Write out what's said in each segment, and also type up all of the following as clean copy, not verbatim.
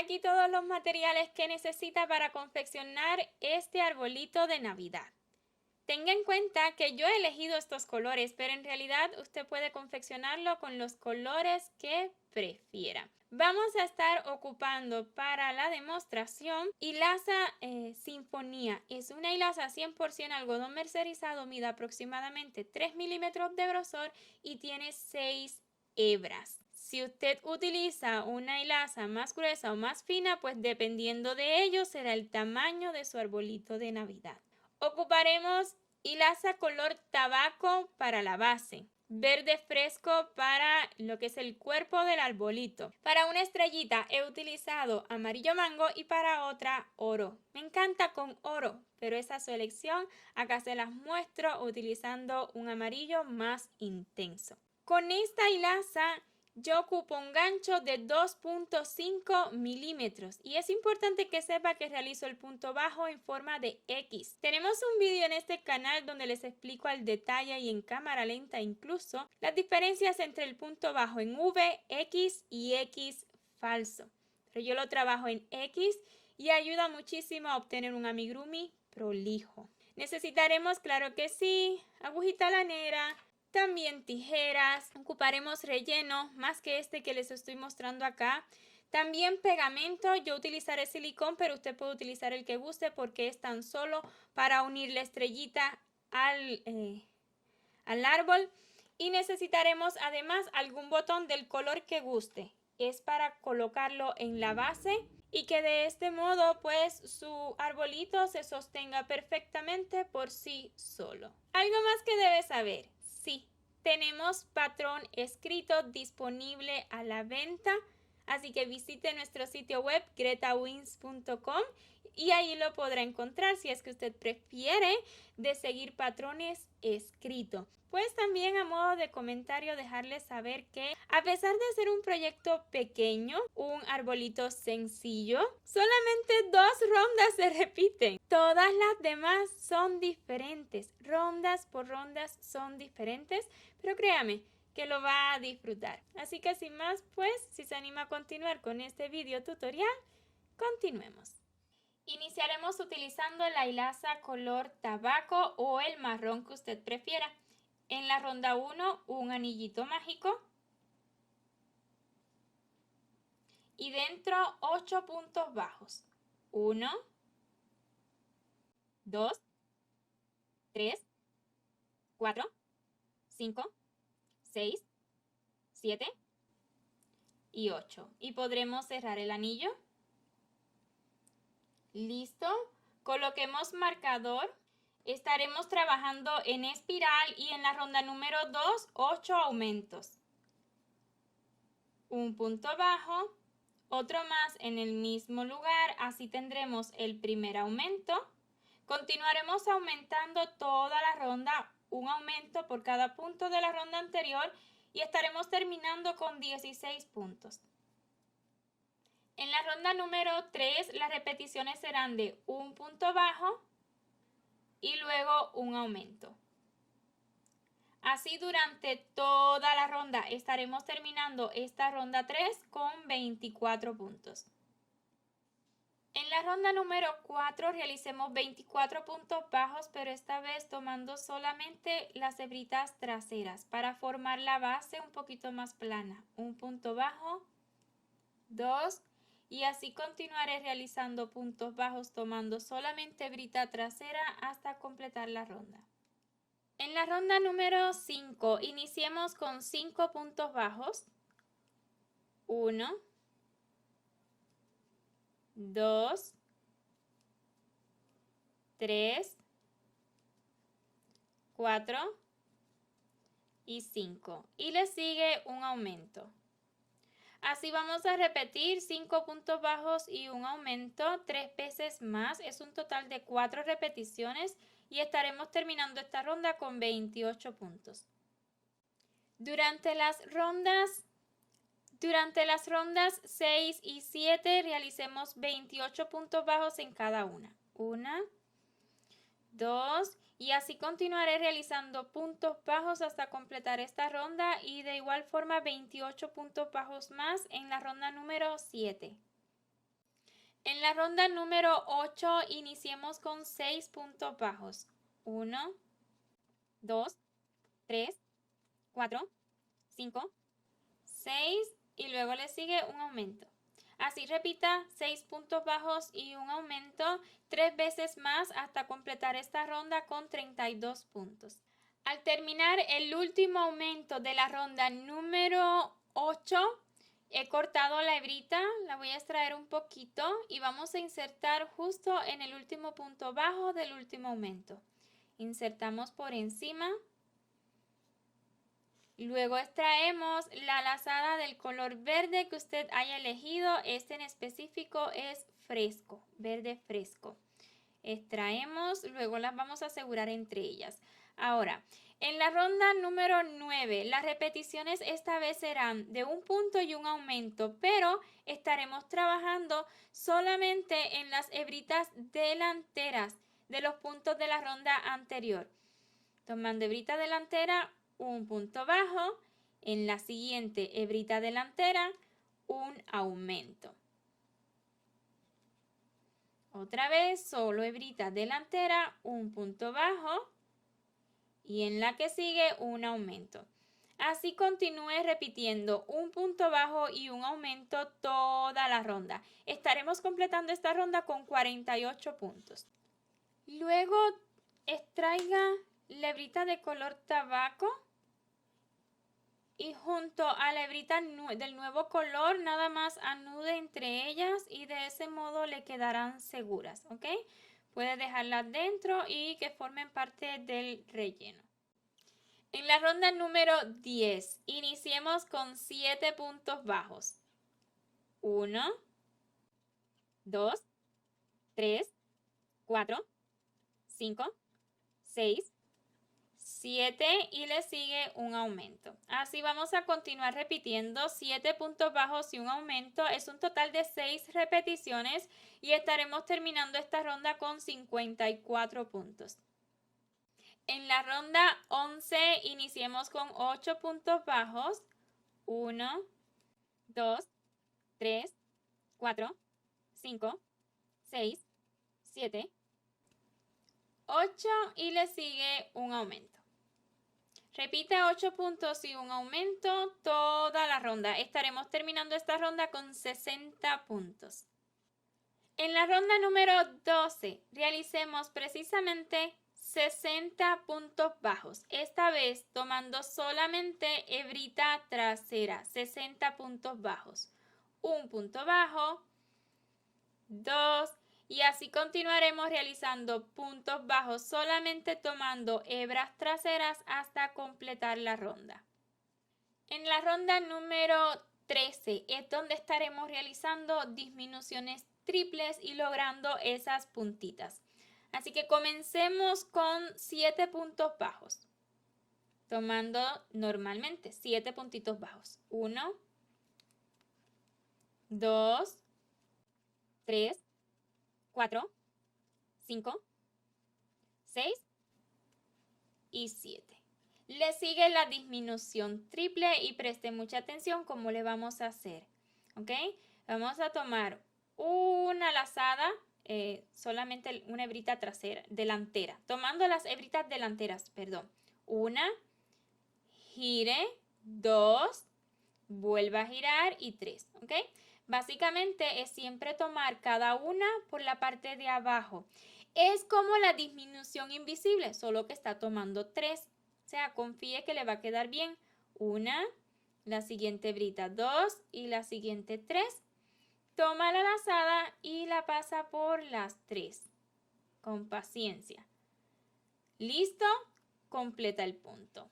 aquí todos los materiales que necesita para confeccionar este arbolito de Navidad. Tenga en cuenta que yo he elegido estos colores, pero en realidad usted puede confeccionarlo con los colores que prefiera. Vamos a estar ocupando para la demostración hilaza Sinfonía. Es una hilaza 100% algodón mercerizado, mide aproximadamente 3 milímetros de grosor y tiene 6 hebras. Si usted utiliza una hilaza más gruesa o más fina, pues dependiendo de ello será el tamaño de su arbolito de Navidad. Ocuparemos hilaza color tabaco para la base, verde fresco para lo que es el cuerpo del arbolito. Para una estrellita he utilizado amarillo mango y para otra oro. Me encanta con oro, pero esa es su elección. Acá se las muestro utilizando un amarillo más intenso. Con esta hilaza yo ocupo un gancho de 2.5 milímetros y es importante que sepa que realizo el punto bajo en forma de X. Tenemos un vídeo en este canal donde les explico al detalle y en cámara lenta incluso las diferencias entre el punto bajo en V, X y X falso. Pero yo lo trabajo en X y ayuda muchísimo a obtener un amigurumi prolijo. Necesitaremos, claro que sí, agujita lanera, también tijeras, ocuparemos relleno, más que este que les estoy mostrando acá. También pegamento, yo utilizaré silicón, pero usted puede utilizar el que guste porque es tan solo para unir la estrellita al árbol. Y necesitaremos además algún botón del color que guste. Es para colocarlo en la base y que de este modo pues su arbolito se sostenga perfectamente por sí solo. Algo más que debes saber. Sí, tenemos patrón escrito disponible a la venta, así que visite nuestro sitio web gretawins.com y ahí lo podrá encontrar si es que usted prefiere de seguir patrones escritos. Pues también a modo de comentario dejarles saber que a pesar de ser un proyecto pequeño, un arbolito sencillo, solamente 2 rondas se repiten. Todas las demás son diferentes, rondas por rondas son diferentes, pero créame que lo va a disfrutar. Así que sin más, pues si se anima a continuar con este video tutorial, continuemos. Iniciaremos utilizando la hilaza color tabaco o el marrón que usted prefiera. En la ronda 1, un anillito mágico. Y dentro 8 puntos bajos. 1, 2, 3, 4, 5, 6, 7 y 8. Y podremos cerrar el anillo. Listo. Coloquemos marcador. Estaremos trabajando en espiral y en la ronda número 2, 8 aumentos. Un punto bajo, otro más en el mismo lugar, así tendremos el primer aumento. Continuaremos aumentando toda la ronda, un aumento por cada punto de la ronda anterior y estaremos terminando con 16 puntos. En la ronda número 3, las repeticiones serán de un punto bajo y luego un aumento. Así durante toda la ronda estaremos terminando esta ronda 3 con 24 puntos. En la ronda número 4 realicemos 24 puntos bajos, pero esta vez tomando solamente las hebritas traseras para formar la base un poquito más plana. Un punto bajo, 2 y así continuaré realizando puntos bajos tomando solamente hebrita trasera hasta completar la ronda. En la ronda número 5 iniciemos con 5 puntos bajos. 1, 2, 3, 4 y 5. Y le sigue un aumento. Así vamos a repetir 5 puntos bajos y un aumento 3 veces más. Es un total de 4 repeticiones y estaremos terminando esta ronda con 28 puntos. Durante las rondas 6 y 7 realicemos 28 puntos bajos en cada una. 1, 2 y así continuaré realizando puntos bajos hasta completar esta ronda y de igual forma 28 puntos bajos más en la ronda número 7. En la ronda número 8 iniciemos con 6 puntos bajos. 1, 2, 3, 4, 5, 6 y luego le sigue un aumento. Así repita 6 puntos bajos y un aumento 3 veces más hasta completar esta ronda con 32 puntos. Al terminar el último aumento de la ronda número 8, he cortado la hebrita, la voy a extraer un poquito y vamos a insertar justo en el último punto bajo del último aumento. Insertamos por encima. Luego extraemos la lazada del color verde que usted haya elegido. Este en específico es fresco, verde fresco. Extraemos, luego las vamos a asegurar entre ellas. Ahora, en la ronda número 9, las repeticiones esta vez serán de un punto y un aumento, pero estaremos trabajando solamente en las hebritas delanteras de los puntos de la ronda anterior. Tomando hebrita delantera, un punto bajo, en la siguiente hebrita delantera, un aumento. Otra vez, solo hebrita delantera, un punto bajo y en la que sigue un aumento. Así continúe repitiendo un punto bajo y un aumento toda la ronda. Estaremos completando esta ronda con 48 puntos. Luego extraiga la hebrita de color tabaco y junto a la hebrita del nuevo color nada más anude entre ellas y de ese modo le quedarán seguras, ¿ok? Puede dejarlas dentro y que formen parte del relleno. En la ronda número 10, iniciemos con 7 puntos bajos. 1, 2, 3, 4, 5, 6, 7 y le sigue un aumento. Así vamos a continuar repitiendo 7 puntos bajos y un aumento. Es un total de 6 repeticiones y estaremos terminando esta ronda con 54 puntos. En la ronda 11 iniciemos con 8 puntos bajos. 1, 2, 3, 4, 5, 6, 7, 8 y le sigue un aumento. Repite 8 puntos y un aumento toda la ronda. Estaremos terminando esta ronda con 60 puntos. En la ronda número 12 realicemos precisamente 60 puntos bajos. Esta vez tomando solamente hebrita trasera. 60 puntos bajos. Un punto bajo, 2 y así continuaremos realizando puntos bajos solamente tomando hebras traseras hasta completar la ronda. En la ronda número 13 es donde estaremos realizando disminuciones triples y logrando esas puntitas. Así que comencemos con 7 puntos bajos. Tomando normalmente 7 puntitos bajos. 1, 2, 3, 4, 5, 6 y 7. Le sigue la disminución triple y preste mucha atención cómo le vamos a hacer. ¿Ok? Vamos a tomar una lazada, solamente una hebrita trasera, delantera. Tomando las hebritas delanteras, perdón. Una, gire, 2, vuelva a girar y 3. ¿Ok? Básicamente es siempre tomar cada una por la parte de abajo. Es como la disminución invisible, solo que está tomando 3. O sea, confíe que le va a quedar bien. Una, la siguiente hebrita 2 y la siguiente 3. Toma la lazada y la pasa por las 3. Con paciencia. ¿Listo? Completa el punto.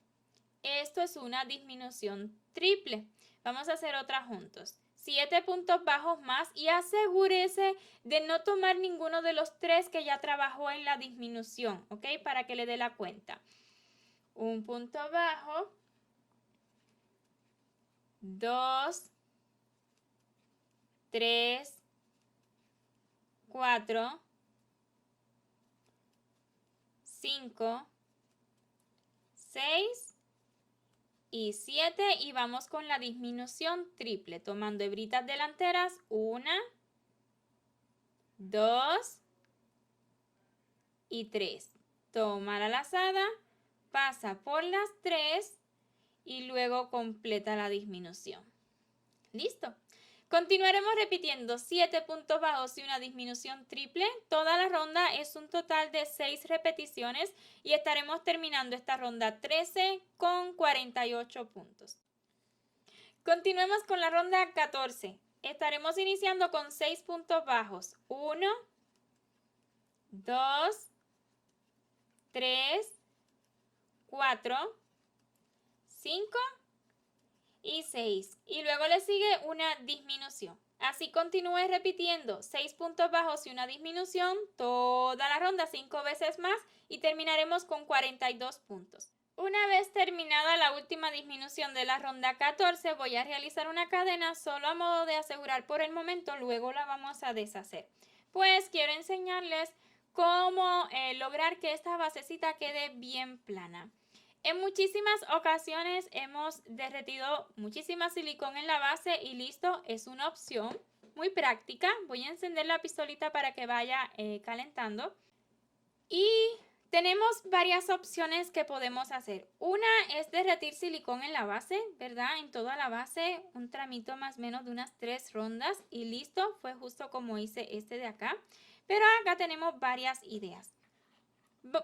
Esto es una disminución triple. Vamos a hacer otra juntos. 7 puntos bajos más y asegúrese de no tomar ninguno de los 3 que ya trabajó en la disminución, ¿ok? Para que le dé la cuenta. Un punto bajo, 2, 3, 4, 5, 6 y 7 y vamos con la disminución triple, tomando hebritas delanteras, 1, 2 y 3. Toma la lazada, pasa por las 3 y luego completa la disminución. Listo. Continuaremos repitiendo 7 puntos bajos y una disminución triple. Toda la ronda es un total de 6 repeticiones y estaremos terminando esta ronda 13 con 48 puntos. Continuemos con la ronda 14. Estaremos iniciando con 6 puntos bajos. 1, 2, 3, 4, 5 y 6. Y luego le sigue una disminución. Así continúe repitiendo 6 puntos bajos y una disminución toda la ronda 5 veces más y terminaremos con 42 puntos. Una vez terminada la última disminución de la ronda 14, voy a realizar una cadena solo a modo de asegurar por el momento, luego la vamos a deshacer. Pues quiero enseñarles cómo lograr que esta basecita quede bien plana. En muchísimas ocasiones hemos derretido muchísima silicón en la base y listo, es una opción muy práctica. Voy a encender la pistolita para que vaya calentando. Y tenemos varias opciones que podemos hacer. Una es derretir silicón en la base, ¿verdad? En toda la base, un tramito más o menos de unas 3 rondas y listo, fue justo como hice este de acá. Pero acá tenemos varias ideas.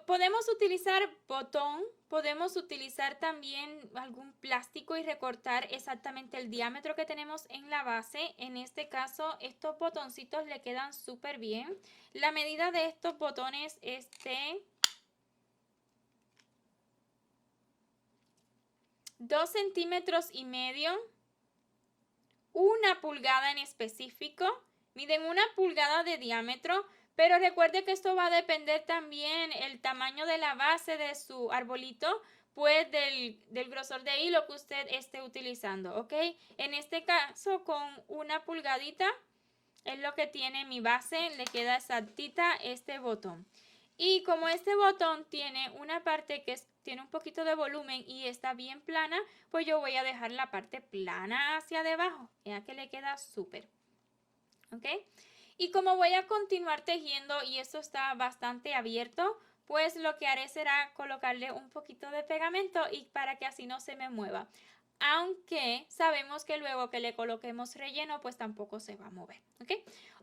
Podemos utilizar botón, podemos utilizar también algún plástico y recortar exactamente el diámetro que tenemos en la base. En este caso, estos botoncitos le quedan súper bien. La medida de estos botones es de 2,5 centímetros, 1 pulgada en específico, miden 1 pulgada de diámetro. Pero recuerde que esto va a depender también el tamaño de la base de su arbolito, pues del grosor de hilo que usted esté utilizando, ¿ok? En este caso, con 1 pulgadita es lo que tiene mi base, le queda exactita este botón. Y como este botón tiene una parte que tiene un poquito de volumen y está bien plana, pues yo voy a dejar la parte plana hacia debajo. Ya que le queda súper, ¿ok? Y como voy a continuar tejiendo y esto está bastante abierto, pues lo que haré será colocarle un poquito de pegamento y para que así no se me mueva. Aunque sabemos que luego que le coloquemos relleno, pues tampoco se va a mover, ¿ok?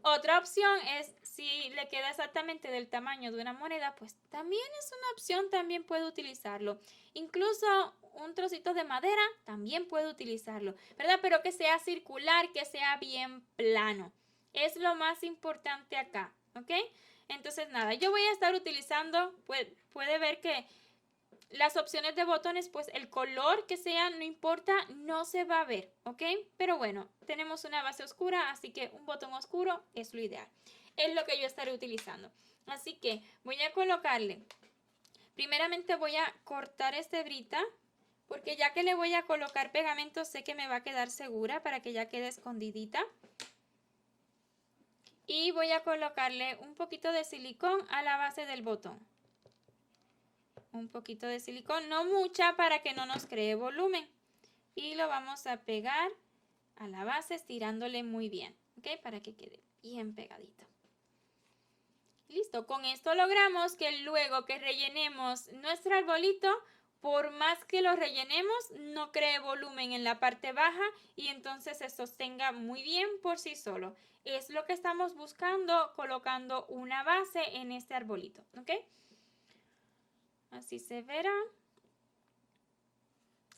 Otra opción es, si le queda exactamente del tamaño de una moneda, pues también es una opción, también puede utilizarlo. Incluso un trocito de madera también puede utilizarlo, ¿verdad? Pero que sea circular, que sea bien plano. Es lo más importante acá, ¿ok? Entonces nada, yo voy a estar utilizando, puede ver que las opciones de botones, pues el color que sea, no importa, no se va a ver, ¿ok? Pero bueno, tenemos una base oscura, así que un botón oscuro es lo ideal. Es lo que yo estaré utilizando. Así que voy a colocarle, primeramente voy a cortar esta hebrita, porque ya que le voy a colocar pegamento, sé que me va a quedar segura para que ya quede escondidita. Y voy a colocarle un poquito de silicón a la base del botón. Un poquito de silicón, no mucha para que no nos cree volumen. Y lo vamos a pegar a la base estirándole muy bien, ¿ok? Para que quede bien pegadito. Listo, con esto logramos que luego que rellenemos nuestro arbolito, por más que lo rellenemos, no cree volumen en la parte baja y entonces se sostenga muy bien por sí solo. Es lo que estamos buscando colocando una base en este arbolito, ¿ok? Así se verá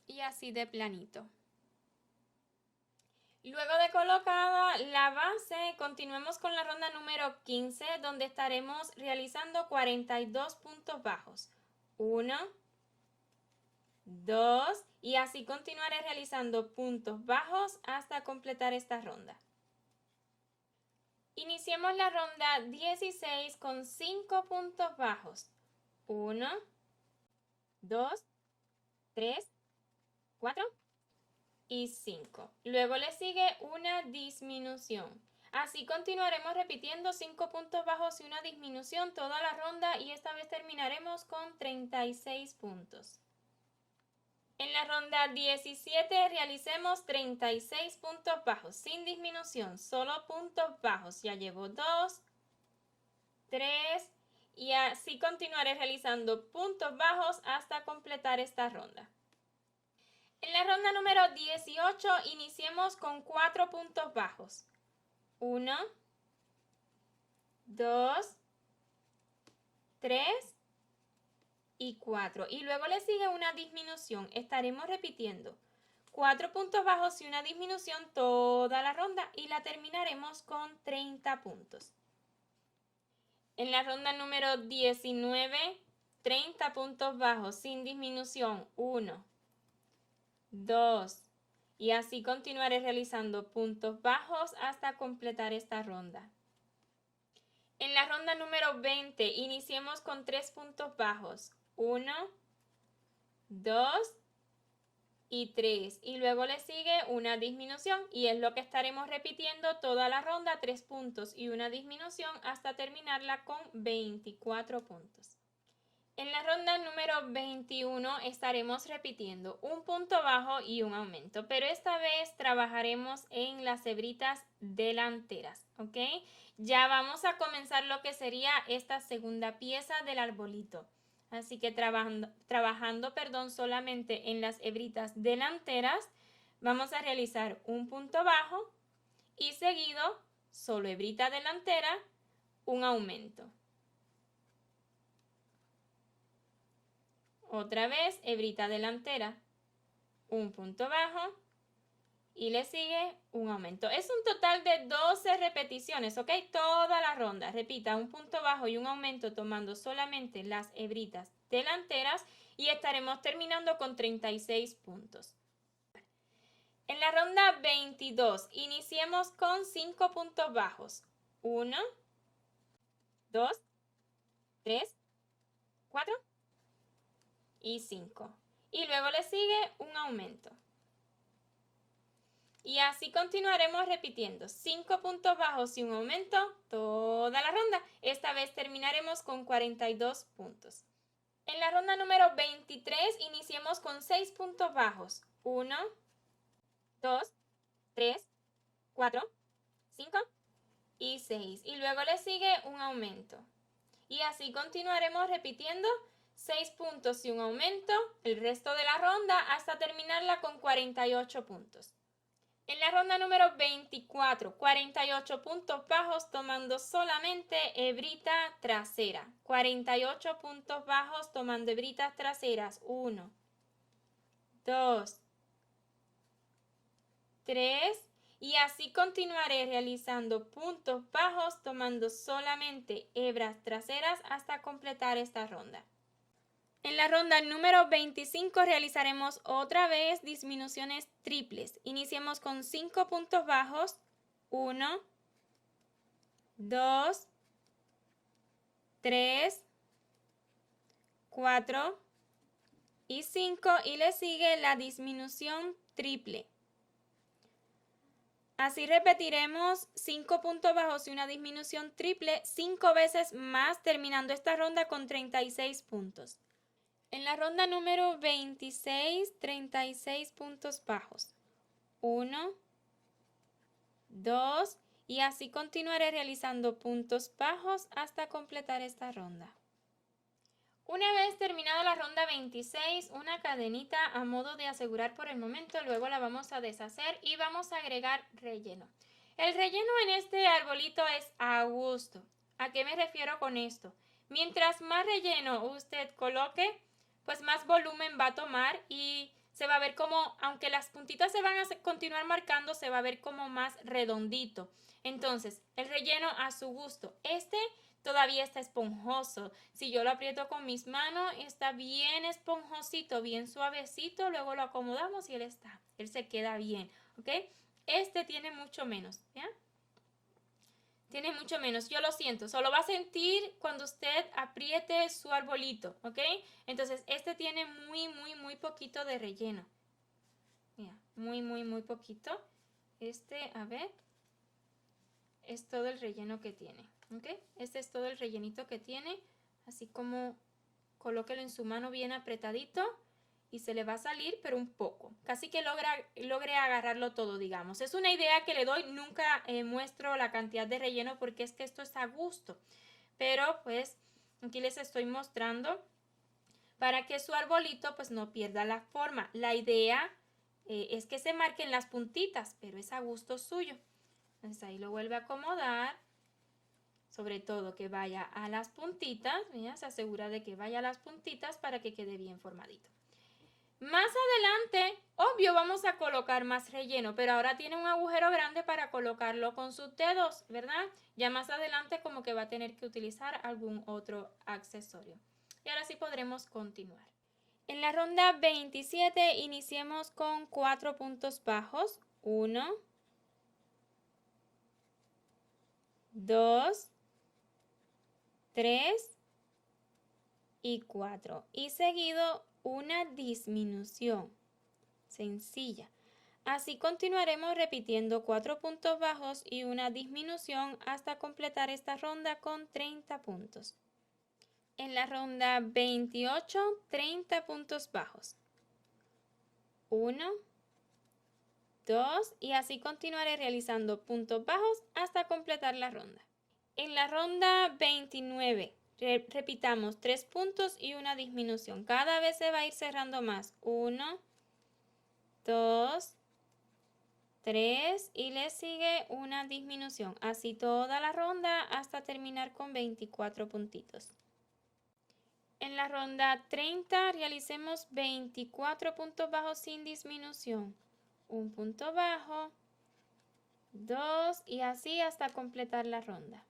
y así de planito. Luego de colocada la base, continuemos con la ronda número 15, donde estaremos realizando 42 puntos bajos. 1, 2 y así continuaré realizando puntos bajos hasta completar esta ronda. Iniciemos la ronda 16 con 5 puntos bajos. 1, 2, 3, 4 y 5. Luego le sigue una disminución. Así continuaremos repitiendo 5 puntos bajos y una disminución toda la ronda y esta vez terminaremos con 36 puntos. En la ronda 17 realicemos 36 puntos bajos sin disminución, solo puntos bajos. Ya llevo 2, 3 y así continuaré realizando puntos bajos hasta completar esta ronda. En la ronda número 18 iniciemos con 4 puntos bajos. 1, 2, 3 y 4. Y luego le sigue una disminución. Estaremos repitiendo 4 puntos bajos y una disminución toda la ronda y la terminaremos con 30 puntos. En la ronda número 19, 30 puntos bajos sin disminución. 1, 2 y así continuaré realizando puntos bajos hasta completar esta ronda. En la ronda número 20 iniciemos con 3 puntos bajos. 1, 2 y 3 y luego le sigue una disminución y es lo que estaremos repitiendo toda la ronda, 3 puntos y una disminución hasta terminarla con 24 puntos. En la ronda número 21 estaremos repitiendo un punto bajo y un aumento, pero esta vez trabajaremos en las hebritas delanteras, ¿ok? Ya vamos a comenzar lo que sería esta segunda pieza del arbolito. Así que trabajando solamente en las hebritas delanteras, vamos a realizar un punto bajo y seguido, solo hebrita delantera, un aumento. Otra vez, hebrita delantera, un punto bajo y le sigue un aumento. Es un total de 12 repeticiones, ¿ok? Toda la ronda. Repita un punto bajo y un aumento tomando solamente las hebritas delanteras y estaremos terminando con 36 puntos. En la ronda 22, iniciemos con 5 puntos bajos. 1, 2, 3, 4 y 5. Y luego le sigue un aumento. Y así continuaremos repitiendo 5 puntos bajos y un aumento toda la ronda. Esta vez terminaremos con 42 puntos. En la ronda número 23 iniciemos con 6 puntos bajos. 1, 2, 3, 4, 5 y 6. Y luego le sigue un aumento. Y así continuaremos repitiendo 6 puntos y un aumento el resto de la ronda hasta terminarla con 48 puntos. En la ronda número 24, 48 puntos bajos tomando solamente hebrita trasera. 48 puntos bajos tomando hebritas traseras. 1, 2, 3 y así continuaré realizando puntos bajos tomando solamente hebras traseras hasta completar esta ronda. En la ronda número 25 realizaremos otra vez disminuciones triples. Iniciemos con 5 puntos bajos. 1, 2, 3, 4 y 5 y le sigue la disminución triple. Así repetiremos 5 puntos bajos y una disminución triple 5 veces más terminando esta ronda con 36 puntos. En la ronda número 26, 36 puntos bajos. 1, 2 y así continuaré realizando puntos bajos hasta completar esta ronda. Una vez terminada la ronda 26, una cadenita a modo de asegurar por el momento, luego la vamos a deshacer y vamos a agregar relleno. El relleno en este arbolito es a gusto. ¿A qué me refiero con esto? Mientras más relleno usted coloque, pues más volumen va a tomar y se va a ver como, aunque las puntitas se van a continuar marcando, se va a ver como más redondito. Entonces, el relleno a su gusto. Este todavía está esponjoso. Si yo lo aprieto con mis manos, está bien esponjosito, bien suavecito. Luego lo acomodamos y él se queda bien, ¿ok? Este tiene mucho menos, ¿ya? Tiene mucho menos, yo lo siento, solo va a sentir cuando usted apriete su arbolito, ¿ok? Entonces, este tiene muy poquito de relleno. Mira, muy poquito. A ver, es todo el relleno que tiene, ¿ok? Este es todo el rellenito que tiene, así como colóquelo en su mano bien apretadito y se le va a salir, pero un poco. Casi que logre agarrarlo todo, digamos. Es una idea que le doy, nunca muestro la cantidad de relleno porque es que esto es a gusto. pero pues aquí les estoy mostrando para que su arbolito pues no pierda la forma. La idea es que se marquen las puntitas, pero es a gusto suyo. Entonces ahí lo vuelve a acomodar, sobre todo que vaya a las puntitas, ¿ya? Se asegura de que vaya a las puntitas para que quede bien formadito. Más adelante, obvio, vamos a colocar más relleno, pero ahora tiene un agujero grande para colocarlo con sus dedos, ¿verdad? Ya más adelante como que va a tener que utilizar algún otro accesorio. Y ahora sí podremos continuar. En la ronda 27 iniciemos con 4 puntos bajos. 1, 2, 3 y 4. Y seguido una disminución sencilla. Así continuaremos repitiendo 4 puntos bajos y una disminución hasta completar esta ronda con 30 puntos. En la ronda 28, 30 puntos bajos. 1, 2 y así continuaré realizando puntos bajos hasta completar la ronda. En la ronda 29, repitamos 3 puntos y una disminución. Cada vez se va a ir cerrando más. 1, 2, 3 y le sigue una disminución. Así toda la ronda hasta terminar con 24 puntitos. En la ronda 30 realicemos 24 puntos bajos sin disminución. Un punto bajo, 2 y así hasta completar la ronda.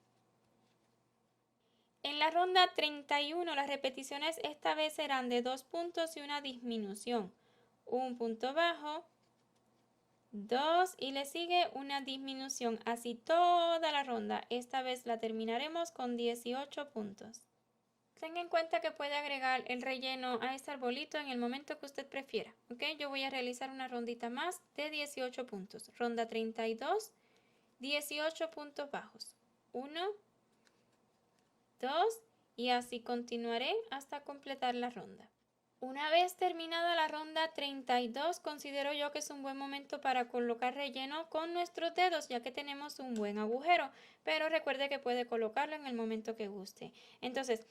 En la ronda 31 las repeticiones esta vez serán de 2 puntos y una disminución. Un punto bajo, 2 y le sigue una disminución. Así toda la ronda. Esta vez la terminaremos con 18 puntos. Tenga en cuenta que puede agregar el relleno a este arbolito en el momento que usted prefiera. ¿Ok? Yo voy a realizar una rondita más de 18 puntos. Ronda 32, 18 puntos bajos. 1, 2 y así continuaré hasta completar la ronda. Una vez terminada la ronda 32, considero yo que es un buen momento para colocar relleno con nuestros dedos, ya que tenemos un buen agujero, pero recuerde que puede colocarlo en el momento que guste. Entonces,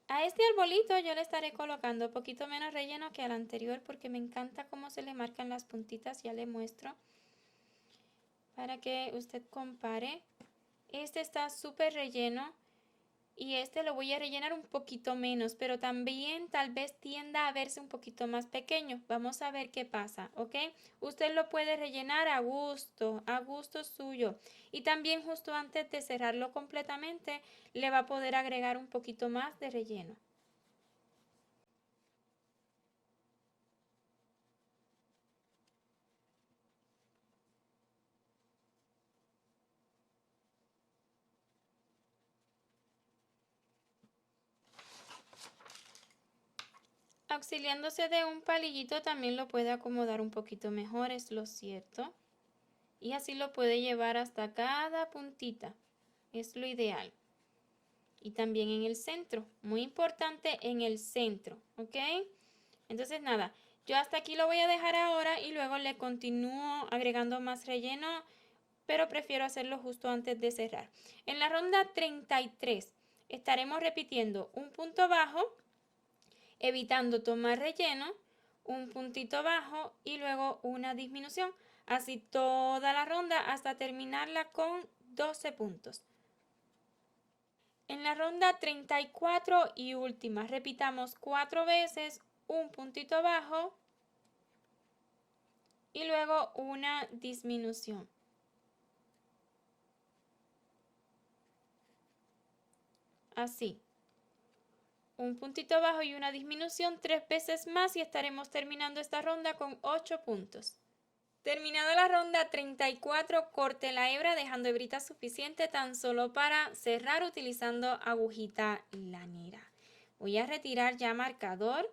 a este arbolito yo le estaré colocando un poquito menos relleno que al anterior porque me encanta cómo se le marcan las puntitas, ya le muestro para que usted compare. Este está súper relleno. Y este lo voy a rellenar un poquito menos, pero también tal vez tienda a verse un poquito más pequeño. Vamos a ver qué pasa, ¿ok? Usted lo puede rellenar a gusto suyo. Y también justo antes de cerrarlo completamente, le va a poder agregar un poquito más de relleno. Auxiliándose de un palillito también lo puede acomodar un poquito mejor, es lo cierto. Y así lo puede llevar hasta cada puntita. Es lo ideal. Y también en el centro, muy importante en el centro, ¿ok? Entonces nada, yo hasta aquí lo voy a dejar ahora y luego le continúo agregando más relleno, pero prefiero hacerlo justo antes de cerrar. En la ronda 33 estaremos repitiendo un punto bajo, evitando tomar relleno, un puntito bajo y luego una disminución. Así toda la ronda hasta terminarla con 12 puntos. En la ronda 34 y última, repitamos 4 veces un puntito bajo y luego una disminución. Así. Un puntito bajo y una disminución 3 veces más y estaremos terminando esta ronda con 8 puntos. Terminada la ronda 34, corte la hebra dejando hebrita suficiente tan solo para cerrar utilizando agujita lanera. Voy a retirar ya marcador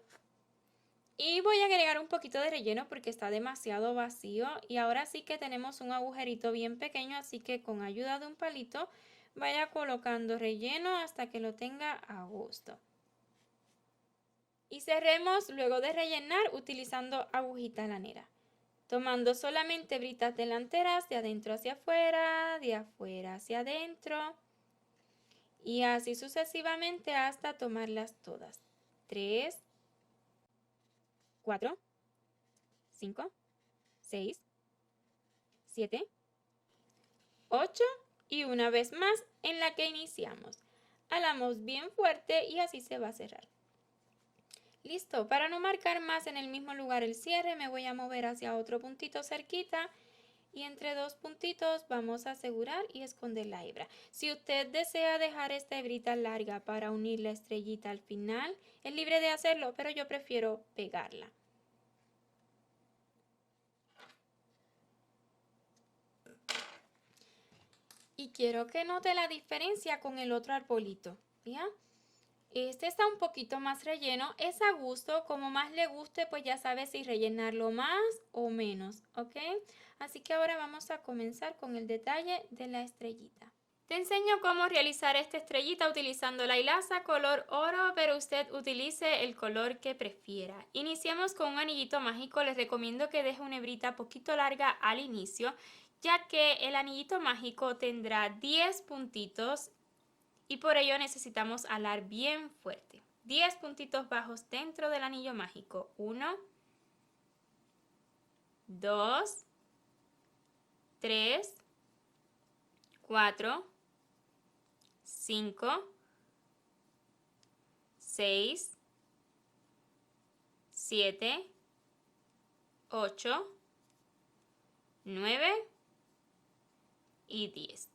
y voy a agregar un poquito de relleno porque está demasiado vacío y ahora sí que tenemos un agujerito bien pequeño, así que con ayuda de un palito vaya colocando relleno hasta que lo tenga a gusto. Y cerremos luego de rellenar utilizando agujita lanera, tomando solamente hebritas delanteras de adentro hacia afuera, de afuera hacia adentro. Y así sucesivamente hasta tomarlas todas. 3, 4, 5, 6, 7, 8 y una vez más en la que iniciamos. Jalamos bien fuerte y así se va a cerrar. Listo, para no marcar más en el mismo lugar el cierre, me voy a mover hacia otro puntito cerquita y entre dos puntitos vamos a asegurar y esconder la hebra. Si usted desea dejar esta hebrita larga para unir la estrellita al final, es libre de hacerlo, pero yo prefiero pegarla. Y quiero que note la diferencia con el otro arbolito, ¿ya? Este está un poquito más relleno, es a gusto, como más le guste, pues ya sabe si rellenarlo más o menos, ¿ok? Así que ahora vamos a comenzar con el detalle de la estrellita. Te enseño cómo realizar esta estrellita utilizando la hilaza color oro, pero usted utilice el color que prefiera. Iniciamos con un anillito mágico, les recomiendo que deje una hebrita poquito larga al inicio, ya que el anillito mágico tendrá 10 puntitos y por ello necesitamos alar bien fuerte. 10 puntitos bajos dentro del anillo mágico. 1, 2, 3, 4, 5, 6, 7, 8, 9 y 10.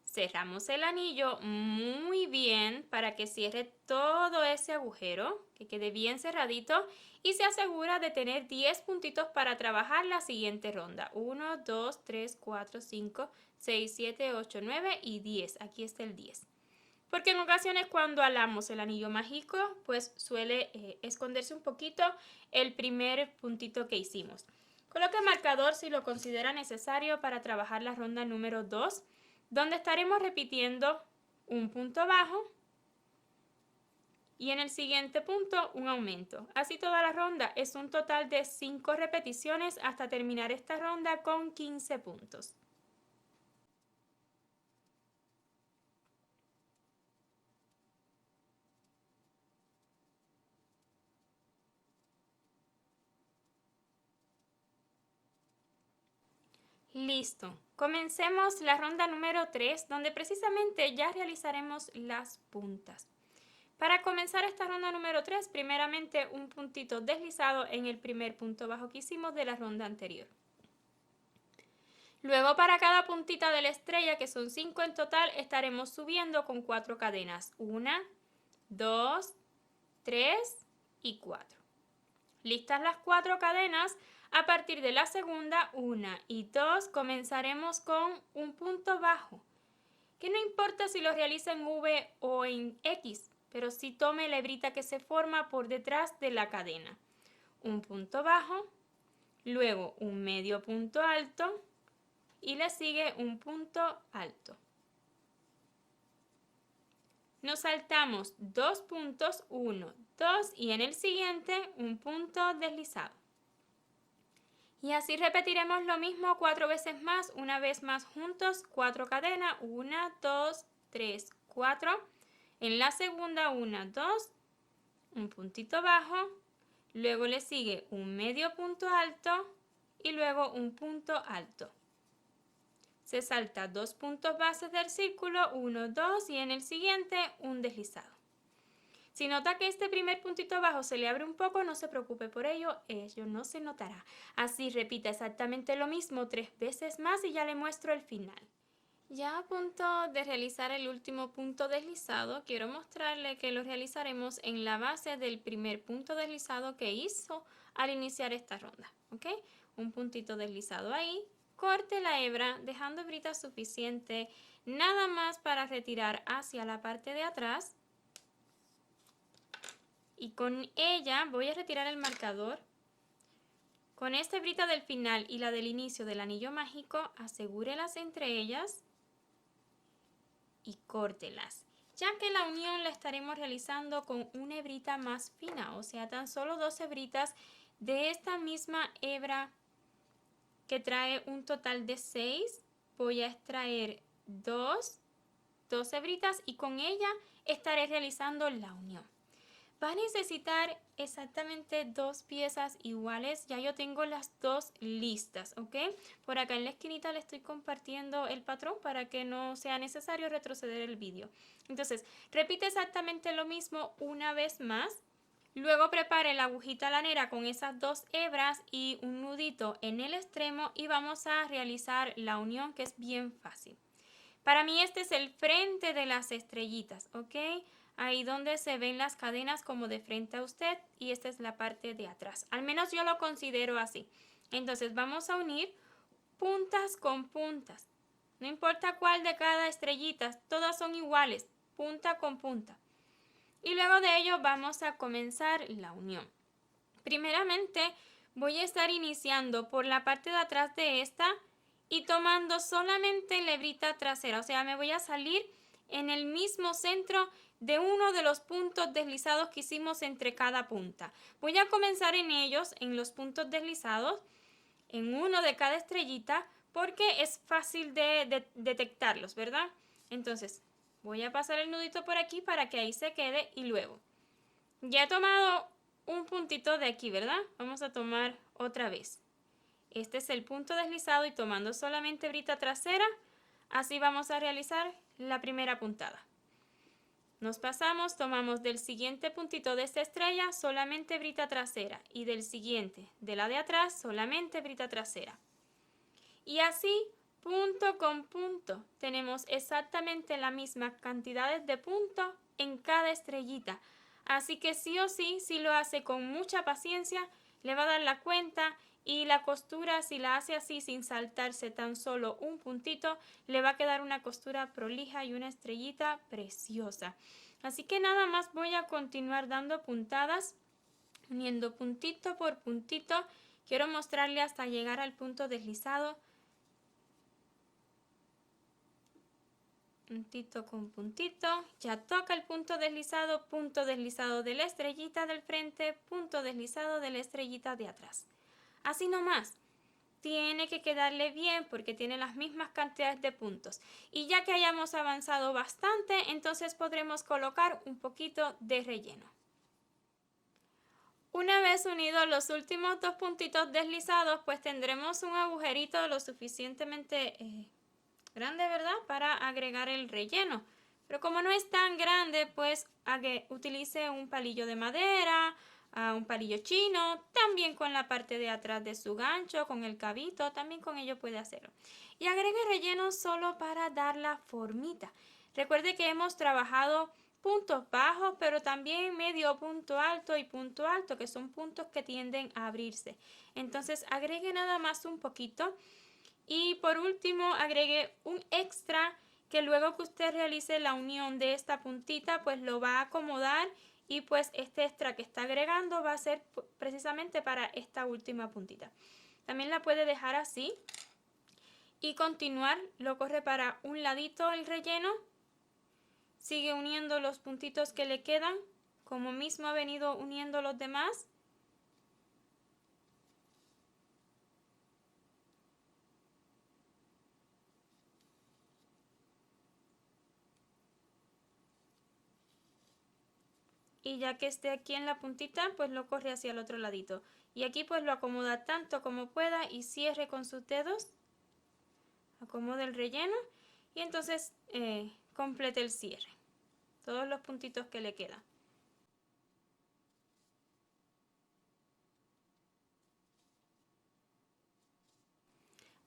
Cerramos el anillo muy bien para que cierre todo ese agujero, que quede bien cerradito y se asegura de tener 10 puntitos para trabajar la siguiente ronda. 1, 2, 3, 4, 5, 6, 7, 8, 9 y 10. Aquí está el 10. Porque en ocasiones cuando alamos el anillo mágico, pues suele esconderse un poquito el primer puntito que hicimos. Coloque marcador si lo considera necesario para trabajar la ronda número 2, donde estaremos repitiendo un punto bajo y en el siguiente punto un aumento. Así toda la ronda es un total de 5 repeticiones hasta terminar esta ronda con 15 puntos. Listo, comencemos la ronda número 3, donde precisamente ya realizaremos las puntas. Para comenzar esta ronda número 3, primeramente un puntito deslizado en el primer punto bajo que hicimos de la ronda anterior. Luego para cada puntita de la estrella, que son 5 en total, estaremos subiendo con 4 cadenas. 1, 2, 3 y 4. Listas las 4 cadenas, a partir de la segunda, 1 y 2, comenzaremos con un punto bajo, que no importa si lo realiza en V o en X, pero sí tome la hebrita que se forma por detrás de la cadena. Un punto bajo, luego un medio punto alto y le sigue un punto alto. Nos saltamos 2 puntos, 1, 2 y en el siguiente un punto deslizado. Y así repetiremos lo mismo 4 veces más, una vez más juntos, 4 cadenas, 1, 2, 3, 4. En la segunda 1, 2, un puntito bajo, luego le sigue un medio punto alto y luego un punto alto. Se salta 2 puntos bases del círculo, 1, 2 y en el siguiente un deslizado. Si nota que este primer puntito bajo se le abre un poco, no se preocupe por ello no se notará. Así repita exactamente lo mismo 3 veces más y ya le muestro el final. Ya a punto de realizar el último punto deslizado, quiero mostrarle que lo realizaremos en la base del primer punto deslizado que hizo al iniciar esta ronda. ¿Ok? Un puntito deslizado ahí, corte la hebra dejando hebrita suficiente nada más para retirar hacia la parte de atrás. Y con ella voy a retirar el marcador. Con esta hebrita del final y la del inicio del anillo mágico, asegúrelas entre ellas y córtelas, ya que la unión la estaremos realizando con una hebrita más fina, o sea, tan solo 2 hebritas de esta misma hebra que trae un total de 6. Voy a extraer 2 2 hebritas y con ella estaré realizando la unión. Va a necesitar exactamente 2 piezas iguales. Ya yo tengo las 2 listas, ¿ok? Por acá en la esquinita le estoy compartiendo el patrón para que no sea necesario retroceder el vídeo. Entonces, repite exactamente lo mismo una vez más. Luego prepare la agujita lanera con esas 2 hebras y un nudito en el extremo y vamos a realizar la unión, que es bien fácil. Para mí este es el frente de las estrellitas, ¿ok? Ahí donde se ven las cadenas como de frente a usted y esta es la parte de atrás. Al menos yo lo considero así. Entonces vamos a unir puntas con puntas. No importa cuál de cada estrellita, todas son iguales, punta con punta. Y luego de ello vamos a comenzar la unión. Primeramente voy a estar iniciando por la parte de atrás de esta y tomando solamente la hebrita trasera, o sea, me voy a salir en el mismo centro de uno de los puntos deslizados que hicimos entre cada punta. Voy a comenzar en ellos, en los puntos deslizados, en uno de cada estrellita, porque es fácil de detectarlos, ¿verdad? Entonces, voy a pasar el nudito por aquí para que ahí se quede y luego, ya he tomado un puntito de aquí, ¿verdad? Vamos a tomar otra vez. Este es el punto deslizado y tomando solamente hebrita trasera, así vamos a realizar la primera puntada. Nos pasamos, tomamos del siguiente puntito de esta estrella solamente hebrita trasera y del siguiente, de la de atrás, solamente hebrita trasera. Y así, punto con punto, tenemos exactamente las mismas cantidades de puntos en cada estrellita. Así que sí o sí, si lo hace con mucha paciencia, le va a dar la cuenta y la costura, si la hace así sin saltarse tan solo un puntito, le va a quedar una costura prolija y una estrellita preciosa. Así que nada más voy a continuar dando puntadas, uniendo puntito por puntito. Quiero mostrarle hasta llegar al punto deslizado. Puntito con puntito, ya toca el punto deslizado de la estrellita del frente, punto deslizado de la estrellita de atrás. Así nomás, tiene que quedarle bien porque tiene las mismas cantidades de puntos. Y ya que hayamos avanzado bastante, entonces podremos colocar un poquito de relleno. Una vez unidos los últimos 2 puntitos deslizados, pues tendremos un agujerito lo suficientemente grande, ¿verdad? Para agregar el relleno. Pero como no es tan grande, pues utilice un palillo de madera, un palillo chino, también con la parte de atrás de su gancho, con el cabito, también con ello puede hacerlo. Y agregue relleno solo para dar la formita. Recuerde que hemos trabajado puntos bajos, pero también medio punto alto y punto alto, que son puntos que tienden a abrirse. Entonces agregue nada más un poquito. Y por último agregue un extra que luego que usted realice la unión de esta puntita pues lo va a acomodar y pues este extra que está agregando va a ser precisamente para esta última puntita. También la puede dejar así y continuar, lo corre para un ladito el relleno, sigue uniendo los puntitos que le quedan como mismo ha venido uniendo los demás. Y ya que esté aquí en la puntita, pues lo corre hacia el otro ladito. Y aquí pues lo acomoda tanto como pueda y cierre con sus dedos. Acomode el relleno y entonces complete el cierre. Todos los puntitos que le quedan.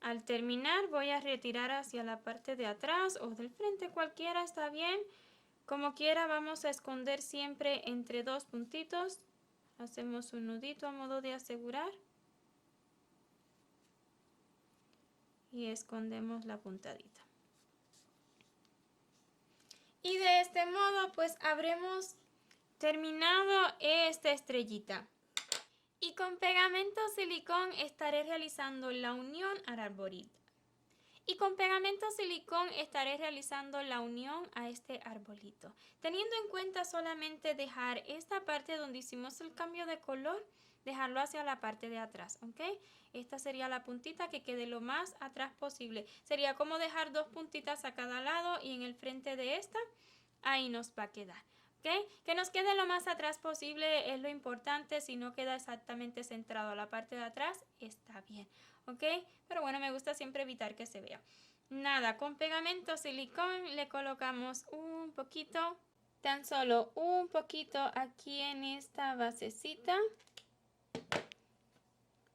Al terminar voy a retirar hacia la parte de atrás o del frente, cualquiera está bien. Como quiera vamos a esconder siempre entre 2 puntitos. Hacemos un nudito a modo de asegurar. Y escondemos la puntadita. Y de este modo pues habremos terminado esta estrellita. Y con pegamento silicón estaré realizando la unión al arbolito. Y con pegamento silicón estaré realizando la unión a este arbolito. Teniendo en cuenta solamente dejar esta parte donde hicimos el cambio de color, dejarlo hacia la parte de atrás, ¿ok? Esta sería la puntita que quede lo más atrás posible. Sería como dejar 2 puntitas a cada lado y en el frente de esta, ahí nos va a quedar. ¿Ok? Que nos quede lo más atrás posible es lo importante. Si no queda exactamente centrado a la parte de atrás, está bien. ¿Ok? Pero bueno, me gusta siempre evitar que se vea. Nada, con pegamento silicón le colocamos un poquito, tan solo un poquito aquí en esta basecita.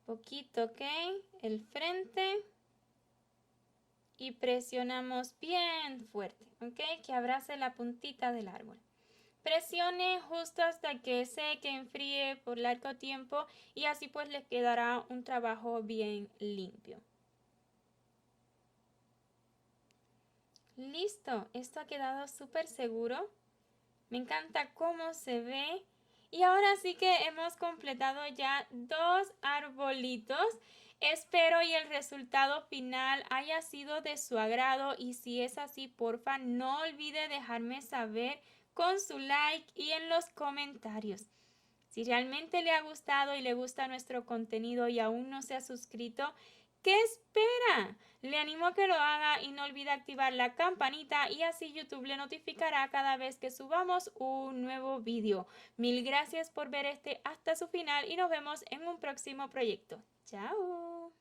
Poquito, ¿ok? El frente. Y presionamos bien fuerte, ¿ok? Que abrace la puntita del árbol. Presione justo hasta que seque, enfríe por largo tiempo y así pues les quedará un trabajo bien limpio. Listo, esto ha quedado súper seguro. Me encanta cómo se ve. Y ahora sí que hemos completado ya 2 arbolitos. Espero y el resultado final haya sido de su agrado y si es así, porfa, no olvide dejarme saber con su like y en los comentarios. Si realmente le ha gustado y le gusta nuestro contenido y aún no se ha suscrito, ¿qué espera? Le animo a que lo haga y no olvide activar la campanita y así YouTube le notificará cada vez que subamos un nuevo vídeo. Mil gracias por ver este hasta su final y nos vemos en un próximo proyecto. ¡Chao!